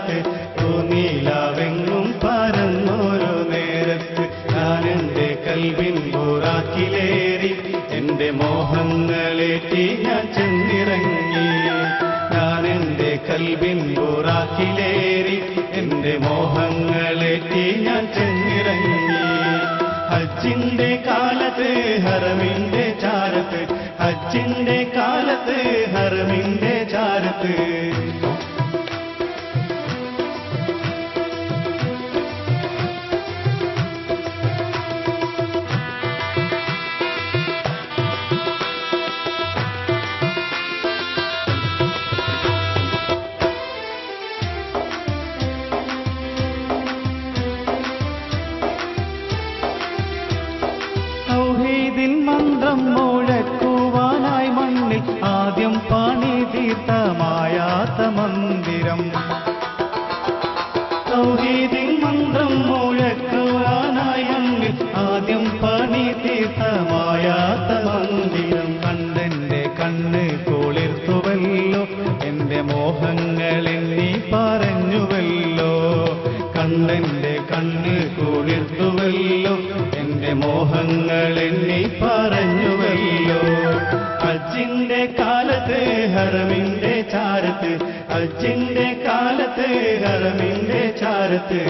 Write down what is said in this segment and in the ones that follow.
ചാരത്ത് പൂനിലാവെങ്ങും പരന്നോരോ നേരത്ത് ഞാനെന്റെ കൽവിൻ ബുറാക്കിലേറി എന്റെ മോഹങ്ങളേറ്റി ഞാൻ ചെന്നിറങ്ങി. ഞാനെന്റെ കൽവിൻ ബുറാക്കിലേറി എന്റെ മോഹങ്ങളേറ്റി ഞാൻ ചെന്നിറങ്ങി. ഹജ്ജിന്റെ കാലത്ത് ഹറമിന്റെ ചാരത്ത് ഹജ്ജിന്റെ കാലത്ത് ഹറമിന്റെ ചാരത്ത് തൗഹീദിൻ മന്ത്രം മുഴക്കുവാനായി മണ്ണിൽ ആദ്യം പണി തീർത്ത മായാത്ത മന്ദിരം. തൗഹീദിൻ മന്ത്രം മുഴക്കുവാനായി മണ്ണിൽ ആദ്യം പണി തീർത്ത മായാത്ത മന്ദിരം. കണ്ടെന്റെ കണ്ണ് കുളിർത്തുവല്ലോ എന്റെ മോഹങ്ങളെണ്ണി പറഞ്ഞുവല്ലോ. കണ്ടെന്റെ കണ്ണ് കുളിർത്തുവല്ലോ എന്റെ മോഹങ്ങളെണ്ണി പറഞ്ഞുവല്ലോ. ഹജ്ജിന്റെ കാലത്ത് ഹറമിന്റെ ചാരത്ത് ഹജ്ജിന്റെ കാലത്ത് ഹറമിന്റെ ചാരത്ത്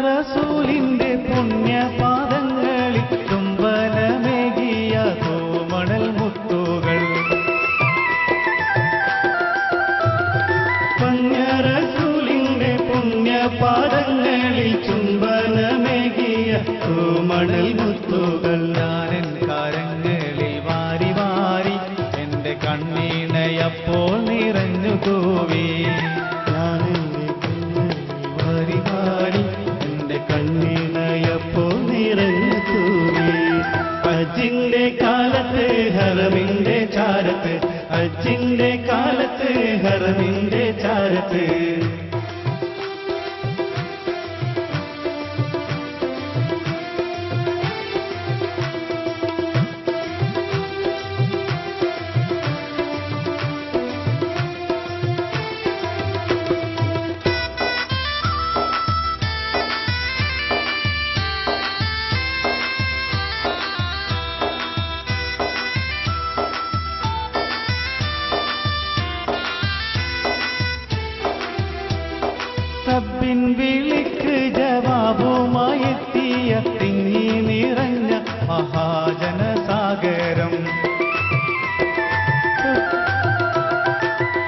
റസൂലിന്റെ പുണ്യപാദങ്ങളിൽ ചുംബനമേകിയ തൂമണൽ മുത്തുകൾ. റസൂലിന്റെ പുണ്യപാദങ്ങളിൽ ചുംബനമേകിയ തൂമണൽ മുത്തുകൾ. ഞാനൻ കരങ്ങളിൽ വാരി വാരി എന്റെ കണ്ണീണയപ്പോൾ നിറഞ്ഞു തൂവി. വാരി വാരി എന്റെ കണ്ണീണയപ്പോ നിറഞ്ഞു തൂവി. ഹജ്ജിന്റെ കാലത്ത് ഹറമിന്റെ ചാരത്ത് ഹജ്ജിന്റെ കാലത്ത് ഹറമിന്റെ ചാരത്ത് റബ്ബിൻ വിളിക്ക് ജവാബുമായെത്തിയ തിങ്ങി നിറഞ്ഞ മഹാജനസാഗരം.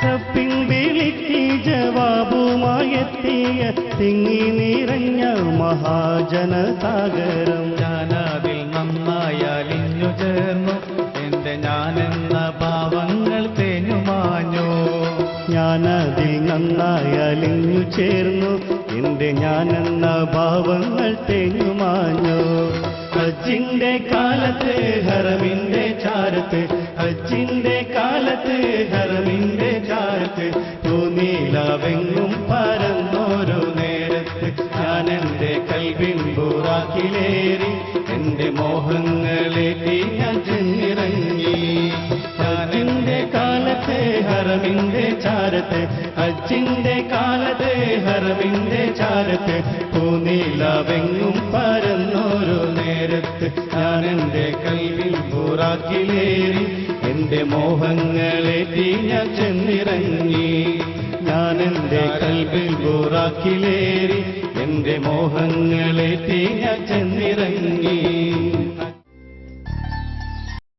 റബ്ബിൻ വിളിക്ക് ജവാബുമായെത്തിയ തിങ്ങി നിറഞ്ഞ മഹാജനസാഗരം. ഞാനതിൽ നന്നായി അലിഞ്ഞു ചേർന്നു എന്റെ ഞാനെന്ന ഭാവങ്ങൾ തേഞ്ഞുമാഞ്ഞു. ഞാനതിൽ നന്നായി അലിഞ്ഞു ചേർന്നു എന്റെ ഞാനെന്ന ഭാവങ്ങൾ തേഞ്ഞുമാഞ്ഞു. ഹജ്ജിന്റെ കാലത്ത് ഹറമിന്റെ ചാരത്ത് ഹജ്ജിന്റെ കാലത്ത് ഹറമിന്റെ ചാരത്ത് പൂനിലാവെങ്ങും പരന്നോരോ നേരത്ത് ഞാനെന്റെ കൽവിൻ ബുറാക്കിലേറി എന്റെ മോഹങ്ങളേറ്റി ഞാൻ ചെന്നിറങ്ങി. ഹജ്ജിന്റെ കാലത്ത് ഹറമിന്റെ ചാരത്ത് ഹജ്ജിന്റെ കാലത്ത് ഹറമിന്റെ ചാരത്ത് പൂനിലാവെങ്ങും പരന്നോരോ നേരത്ത് ഞാനെന്റെ കൽവിൽ ബുറാക്കിലേറി എന്റെ മോഹങ്ങളേറ്റി ഞാൻ ചെന്നിറങ്ങി. ഞാനെന്റെ കൽവിൽ ബുറാക്കിലേറി എന്റെ മോഹങ്ങളേറ്റി ഞാൻ ചെന്നിറങ്ങി.